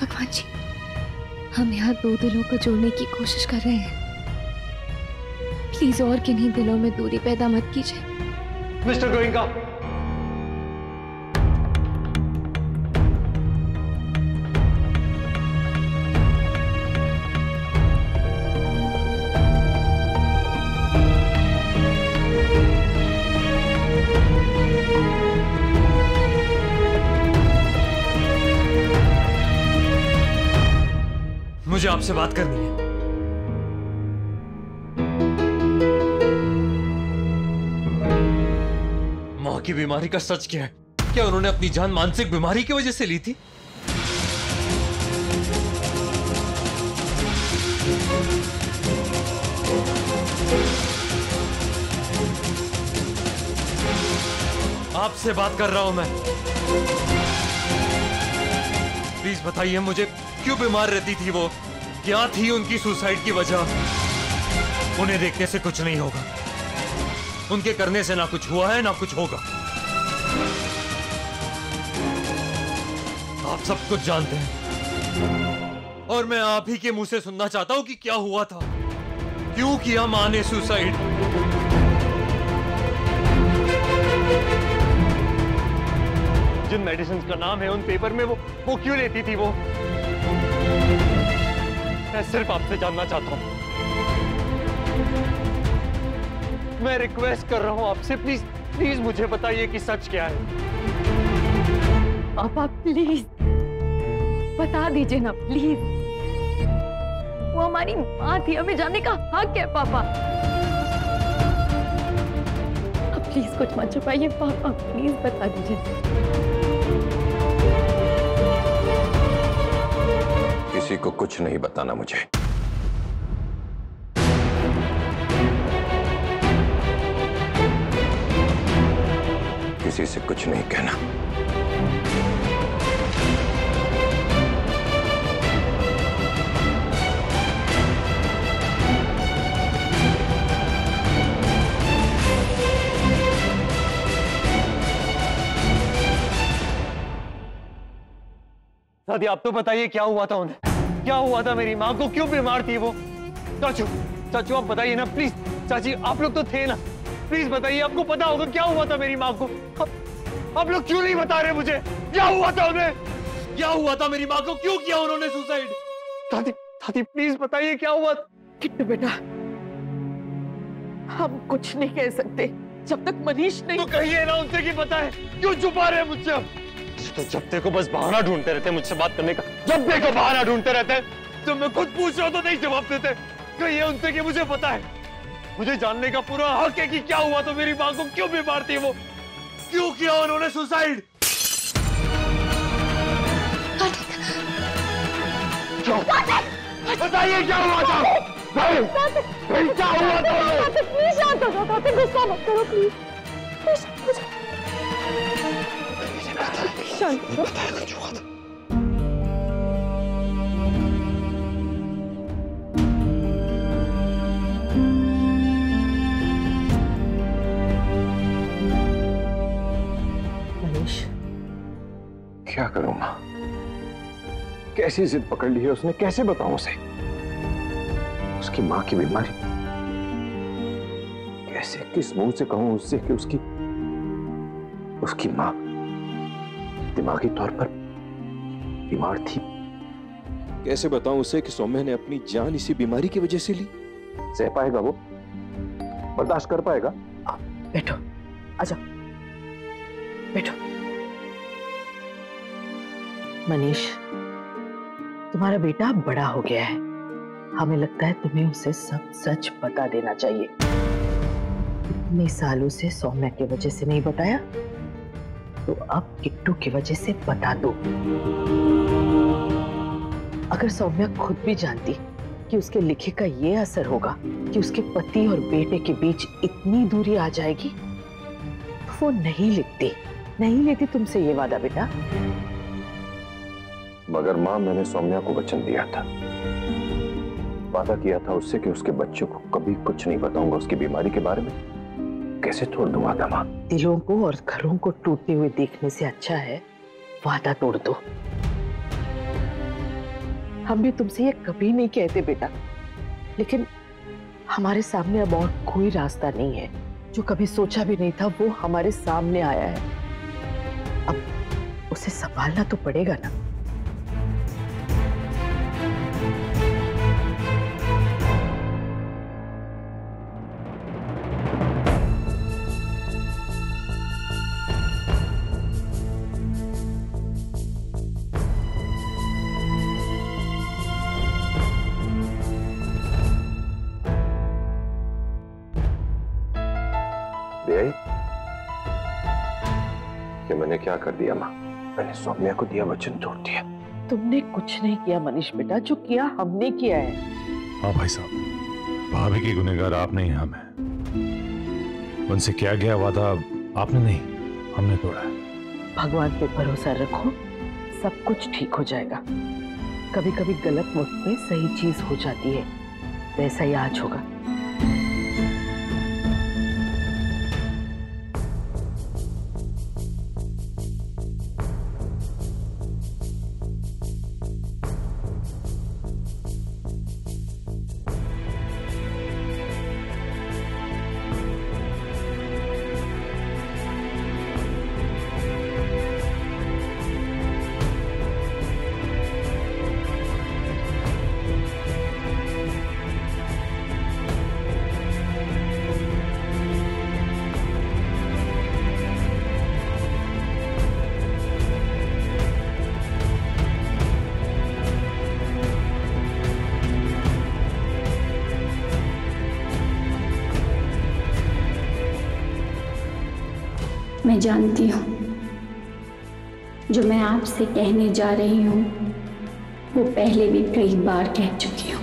भगवान जी, हम यहाँ दो दिलों को जोड़ने की कोशिश कर रहे हैं। प्लीज और किन्हीं दिलों में दूरी पैदा मत कीजिए। मिस्टर गोयनका, मुझे आपसे बात करनी है। मां की बीमारी का सच क्या है? क्या उन्होंने अपनी जान मानसिक बीमारी की वजह से ली थी? आपसे बात कर रहा हूं मैं। प्लीज बताइए मुझे, क्यों बीमार रहती थी वो? क्या थी उनकी सुसाइड की वजह? उन्हें देखने से कुछ नहीं होगा, उनके करने से ना कुछ हुआ है ना कुछ होगा। आप सब कुछ जानते हैं और मैं आप ही के मुंह से सुनना चाहता हूं कि क्या हुआ था, क्यों किया मां ने सुसाइड। जिन मेडिसिन का नाम है उन पेपर में वो क्यों लेती थी वो? मैं सिर्फ आपसे जानना चाहता हूं। मैं रिक्वेस्ट कर रहा हूं आपसे, प्लीज प्लीज मुझे बताइए कि सच क्या है। पापा प्लीज बता दीजिए ना प्लीज। वो हमारी माँ थी, हमें जानने का हक है पापा। प्लीज कुछ मत छुपाइए पापा, प्लीज बता दीजिए। किसी को कुछ नहीं बताना मुझे। किसी से कुछ नहीं कहना। दादी आप तो बताइए क्या हुआ था उन्हें, क्या हुआ था मेरी माँ को, क्यों बीमार थी वो? चाचू चाचू आप बताइए ना प्लीज। चाची आप लोग तो थे ना, प्लीज बताइए, आपको पता होगा क्या हुआ था मेरी माँ को। आप लोग क्यों नहीं बता रहे मुझे क्या हुआ था उन्हें? क्या हुआ था मेरी माँ को? क्यों किया उन्होंने सुसाइड? दादी दादी प्लीज बताइए क्या हुआ। किट्टू बेटा, हम कुछ नहीं कह सकते जब तक मनीष नहीं। तो कहिए ना उनसे कि पता है, क्यों छुपा रहे हैं मुझसे? अब तो जब देखो बस बहाना ढूंढते रहते हैं मुझसे बात करने का, जब देखो बहाना ढूंढते रहते हैं। जब मैं खुद पूछ रहा हूं तो नहीं जवाब देते। कहिए उनसे कि मुझे पता है, मुझे जानने का पूरा हक है कि क्या हुआ तो मेरी माँ को, क्यों बीमार थी वो, क्यों किया उन्होंने सुसाइड। बताइए क्या हुआ था? क्या हुआ था? प्लीज शांत हो जाओ, गुस्सा मत करो प्लीज। शांत हो जाओ। मनीष क्या करूं मां? कैसी जिद पकड़ ली है उसने, कैसे बताऊं उसे? उसकी मां की बीमारी, कैसे किस मुंह से कहूं उससे कि उसकी मां दिमागी तौर पर बीमार थी? कैसे बताऊं उसे कि सौम्या ने अपनी जान इसी बीमारी की वजह से ली? सह पाएगा वो? बर्दाश्त कर पाएगा? बैठो, आजा बैठो। मनीष, तुम्हारा बेटा बड़ा हो गया है, हमें लगता है तुम्हें उसे सब सच बता देना चाहिए। इतने सालों से सौम्या की वजह से नहीं बताया, तो अब किट्टू की वजह से बता दो। अगर सौम्या खुद भी जानती कि उसके लिखे का ये असर होगा कि उसके पति और बेटे के बीच इतनी दूरी आ जाएगी, तो वो नहीं लेती तुमसे ये वादा बेटा। मगर मां, मैंने सौम्या को वचन दिया था, वादा किया था उससे कि उसके बच्चों को कभी कुछ नहीं बताऊंगा उसकी बीमारी के बारे में। कैसे तोड़ दूं वादा मां? दिलों को और घरों को टूटते हुए देखने से अच्छा है वादा तोड़ दो। हम भी तुमसे ये कभी नहीं कहते बेटा, लेकिन हमारे सामने अब और कोई रास्ता नहीं है। जो कभी सोचा भी नहीं था वो हमारे सामने आया है, अब उसे संभालना तो पड़ेगा ना। कि मैंने क्या कर दिया माँ? मैंने सौम्या को दिया वचन तोड़ दिया। तुमने कुछ नहीं किया मनीष बेटा, जो किया हमने किया है। हाँ भाई साहब, भाभी की गुनहगार आप नहीं, हम हैं। उनसे किया गया वादा आपने नहीं, हमने तोड़ा है। भगवान पे भरोसा रखो, सब कुछ ठीक हो जाएगा। कभी कभी गलत वक्त में सही चीज हो जाती है, वैसा ही आज होगा। मैं जानती हूँ जो मैं आपसे कहने जा रही हूँ वो पहले भी कई बार कह चुकी हूँ।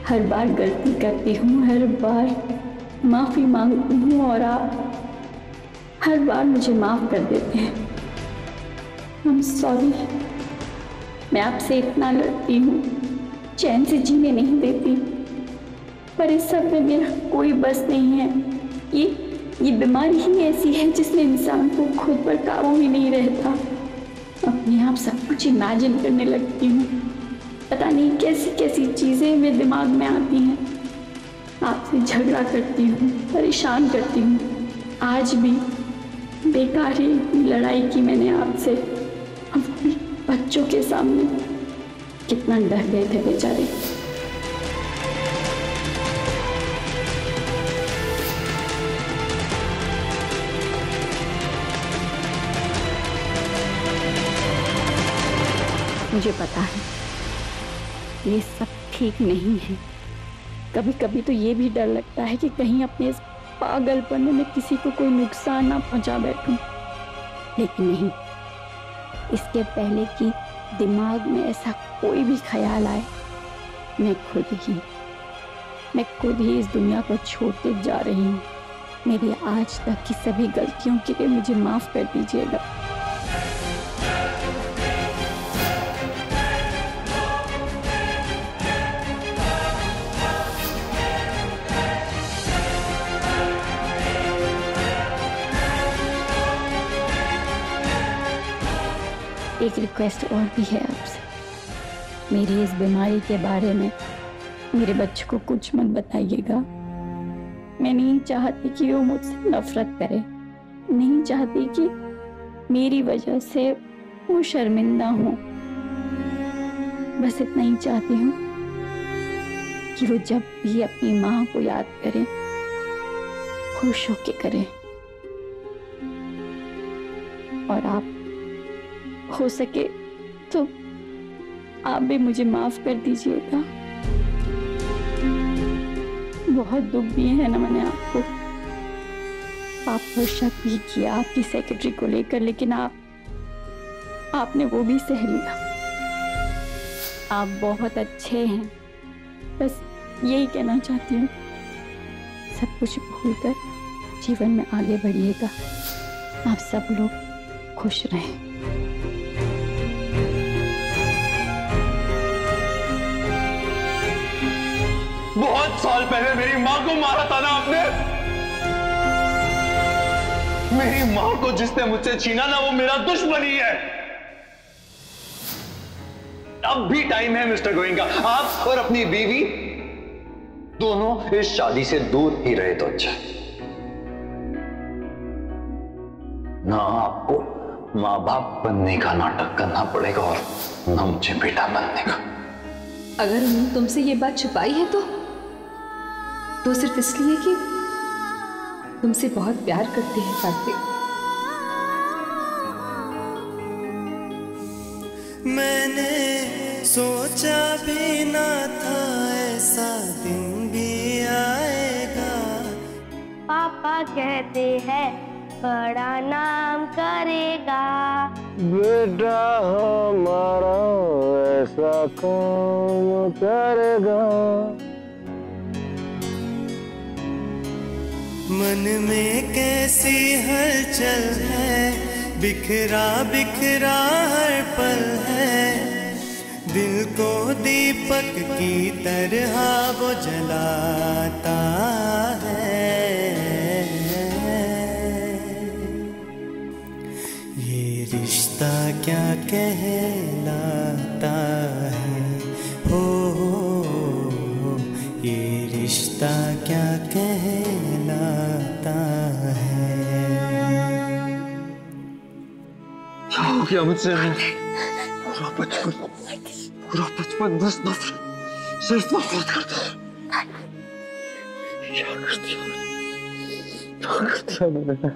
हर बार गलती करती हूँ, हर बार माफी मांगती हूँ और आप हर बार मुझे माफ कर देते हैं। I'm sorry, मैं आपसे इतना लड़ती हूँ, चैन से जीने नहीं देती, पर इस सब में मेरा कोई बस नहीं है। ये बीमारी ही ऐसी है जिसमें इंसान को खुद पर काबू ही नहीं रहता। अपने आप सब कुछ इमेजिन करने लगती हूँ, पता नहीं कैसी कैसी चीज़ें मेरे दिमाग में आती हैं। आपसे झगड़ा करती हूँ, परेशान करती हूँ। आज भी बेकार ही इतनी लड़ाई की मैंने आपसे, अपने बच्चों के सामने। कितना डर गए थे बेचारे। मुझे पता है ये सब ठीक नहीं है। कभी कभी तो ये भी डर लगता है कि कहीं अपने इस पागलपन में किसी को कोई नुकसान ना पहुंचा बैठूं। लेकिन नहीं, इसके पहले कि दिमाग में ऐसा कोई भी ख्याल आए, मैं खुद ही इस दुनिया को छोड़ते जा रही हूँ। मेरी आज तक की सभी गलतियों के लिए मुझे माफ कर दीजिएगा। एक रिक्वेस्ट और भी है आपसे। मेरी इस बीमारी के बारे में मेरे बच्चे को कुछ मत बताइएगा। मैं नहीं चाहती कि वो मुझसे नफरत करे, नहीं चाहती कि मेरी वजह से वो शर्मिंदा हो। बस इतना ही चाहती हूँ कि वो जब भी अपनी माँ को याद करे, खुश होके करे। और आप हो सके तो आप भी मुझे माफ कर दीजिएगा। बहुत दुख दिए है ना मैंने आपको। आप पर शक भी किया आपकी सेक्रेटरी को लेकर, लेकिन आपने वो भी सह लिया। आप बहुत अच्छे हैं, बस यही कहना चाहती हूँ। सब कुछ भूलकर जीवन में आगे बढ़िएगा। आप सब लोग खुश रहें। बहुत साल पहले मेरी माँ को मारा था ना आपने। मेरी माँ को जिसने मुझसे छीना ना, वो मेरा दुश्मन ही है। अब भी टाइम है मिस्टर गोयनका। आप और अपनी बीवी दोनों इस शादी से दूर ही रहे तो अच्छा। ना आपको माँ बाप बनने का नाटक करना पड़ेगा और ना मुझे बेटा बनने का। अगर उन्होंने तुमसे ये बात छुपाई है तो सिर्फ इसलिए कि तुमसे बहुत प्यार करते हैं कार्तिक। मैंने सोचा भी ना था ऐसा दिन भी आएगा। पापा कहते हैं बड़ा नाम करेगा। बेटा हमारा ऐसा काम करेगा। मन में कैसी हलचल है, बिखरा बिखरा हर पल है। दिल को दीपक की तरह वो जलाता है। ये रिश्ता क्या कहलाता है, हो ये रिश्ता क्या कहलाता है। क्या हो गया मुझसे? पूरा बचपन बस नफरत, सिर्फ नफरत करता है। क्या कर दिया मैंने?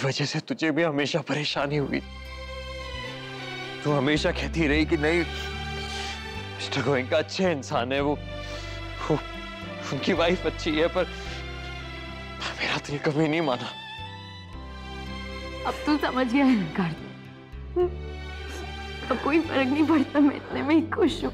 वजह से तुझे भी हमेशा परेशानी हुई। तू हमेशा कहती रही कि नहीं मिस्टर गोयनका अच्छे इंसान है, वो उनकी वाइफ अच्छी है, पर मेरा तो ये कभी नहीं माना। अब तू समझ गया है कार्तिक, अब कोई फर्क नहीं पड़ता, मैं इतने में ही खुश हूँ।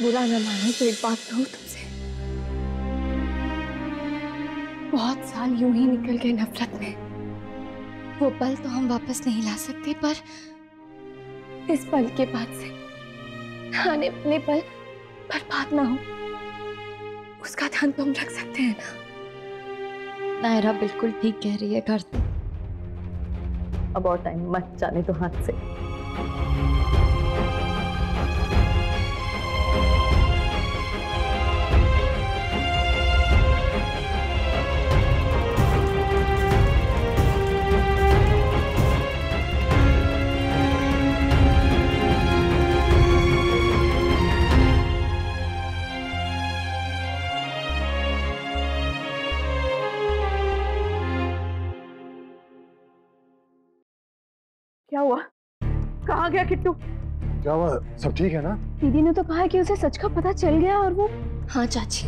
बुरा न मानो तो एक बात कहूं तुमसे, बहुत साल यूं ही निकल गए नफरत में। वो पल तो हम वापस नहीं ला सकते, पर इस पल के बाद से आने वाले पल बर्बाद ना हो, उसका ध्यान तो हम रख सकते हैं ना। नायरा बिल्कुल ठीक कह रही है कार्तिक, अब और टाइम मत जाने तो हाथ से। क्या हुआ? कहाँ गया किट्टू? क्या हुआ? सब ठीक है ना? दीदी ने तो कहा कि उसे सच का पता चल गया और वो। हाँ चाची,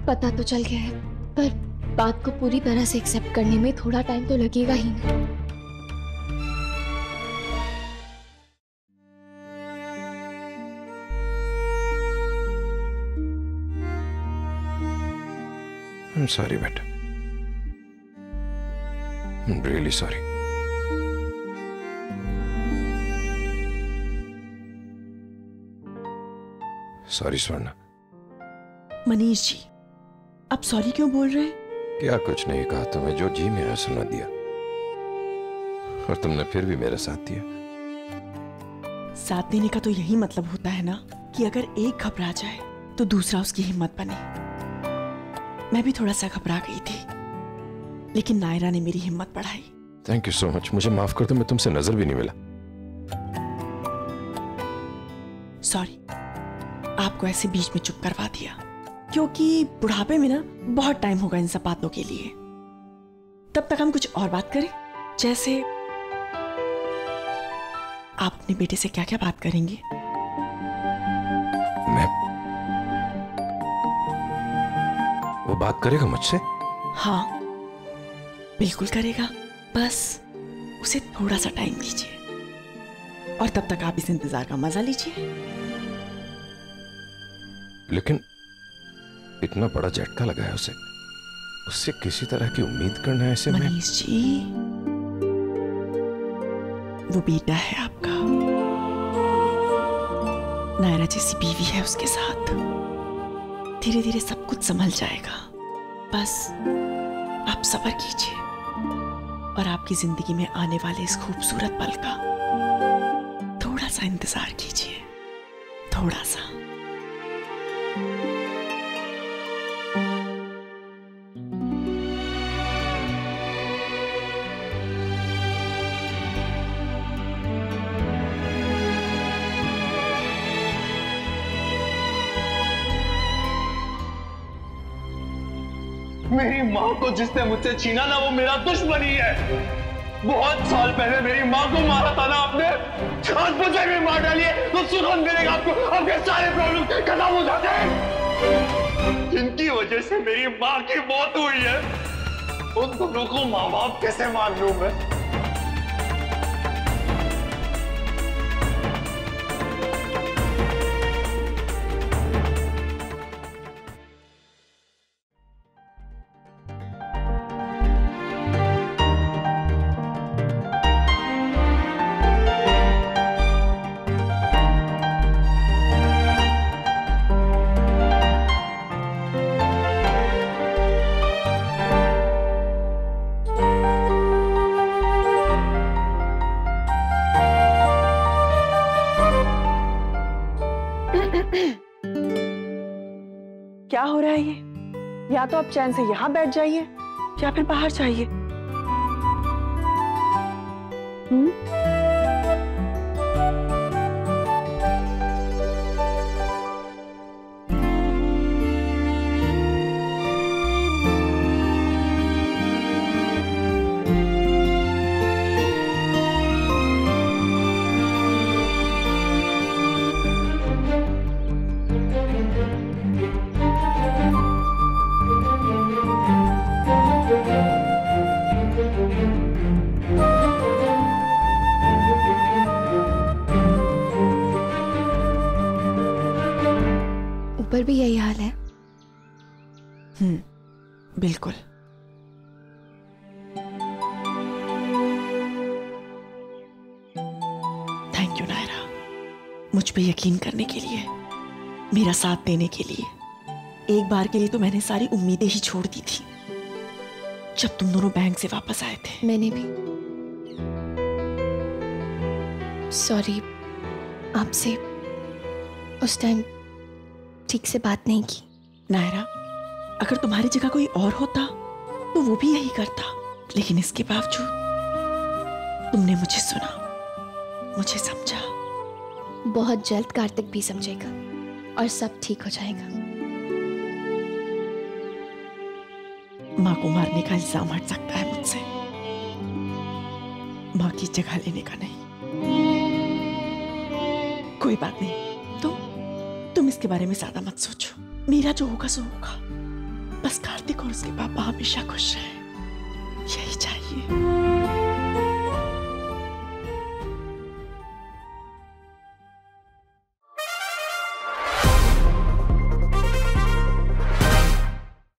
पता तो चल गया है, पर बात को पूरी तरह से एक्सेप्ट करने में थोड़ा टाइम तो लगेगा ही ना। I'm sorry बेटा, I'm really sorry. Sorry Swarna. Manish ji, आप सॉरी क्यों बोल रहे हैं? क्या कुछ नहीं कहा तुम्हें, जो जी में आया सुना दिया, और तुमने फिर भी मेरा साथ दिया। साथ देने का तो यही मतलब होता है ना कि अगर एक घबरा जाए तो दूसरा उसकी हिम्मत बने। मैं भी थोड़ा सा घबरा गई थी, लेकिन नायरा ने मेरी हिम्मत बढ़ाई। Thank you so much. मुझे माफ कर दो, मैं तुमसे नजर भी नहीं मिला। सॉरी, आपको ऐसे बीच में चुप करवा दिया, क्योंकि बुढ़ापे में ना बहुत टाइम होगा इन सब बातों के लिए। तब तक हम कुछ और बात करें, जैसे आप अपने बेटे से क्या क्या बात करेंगे? मैं? वो बात करेगा मुझसे? हाँ, बिल्कुल करेगा, बस उसे थोड़ा सा टाइम दीजिए और तब तक आप इस इंतजार का मजा लीजिए। लेकिन इतना बड़ा झटका लगा है उसे, उससे किसी तरह की उम्मीद करना ऐसे में। मनीष जी, वो बेटा है आपका, नायरा जैसी बीवी है उसके साथ। धीरे धीरे सब कुछ संभल जाएगा, बस आप सब्र कीजिए और आपकी जिंदगी में आने वाले इस खूबसूरत पल का थोड़ा सा इंतजार कीजिए, थोड़ा सा। मेरी माँ को जिसने मुझसे छीना ना, वो मेरा दुश्मन ही है। बहुत साल पहले मेरी माँ को मारा था ना आपने, आज मुझे भी मार डालिए तो सुकून मिलेगा आपको, आपके सारे प्रॉब्लम खत्म हो जाते हैं। जिनकी वजह से मेरी माँ की मौत हुई है, उन दोनों को माँ बाप कैसे मान लूं मैं? क्या हो रहा है ये? या तो आप चैन से यहाँ बैठ जाइए या फिर बाहर जाइए। ऊपर भी यही हाल है? बिल्कुल। थैंक यू नायरा, मुझ पे यकीन करने के लिए, मेरा साथ देने के लिए। एक बार के लिए तो मैंने सारी उम्मीदें ही छोड़ दी थी जब तुम दोनों बैंक से वापस आए थे। मैंने भी। सॉरी, आपसे उस टाइम ठीक से बात नहीं की। नायरा, अगर तुम्हारी जगह कोई और होता तो वो भी यही करता, लेकिन इसके बावजूद तुमने मुझे सुना, मुझे समझा। बहुत जल्द कार्तिक भी समझेगा और सब ठीक हो जाएगा। माँ को मारने का इल्जाम हट सकता है मुझसे, माँ की जगह लेने का नहीं। कोई बात नहीं, तुम इसके बारे में ज्यादा मत सोचो। मेरा जो होगा सो होगा। बस कार्तिक और उसके पापा हमेशा खुश रहे, यही चाहिए।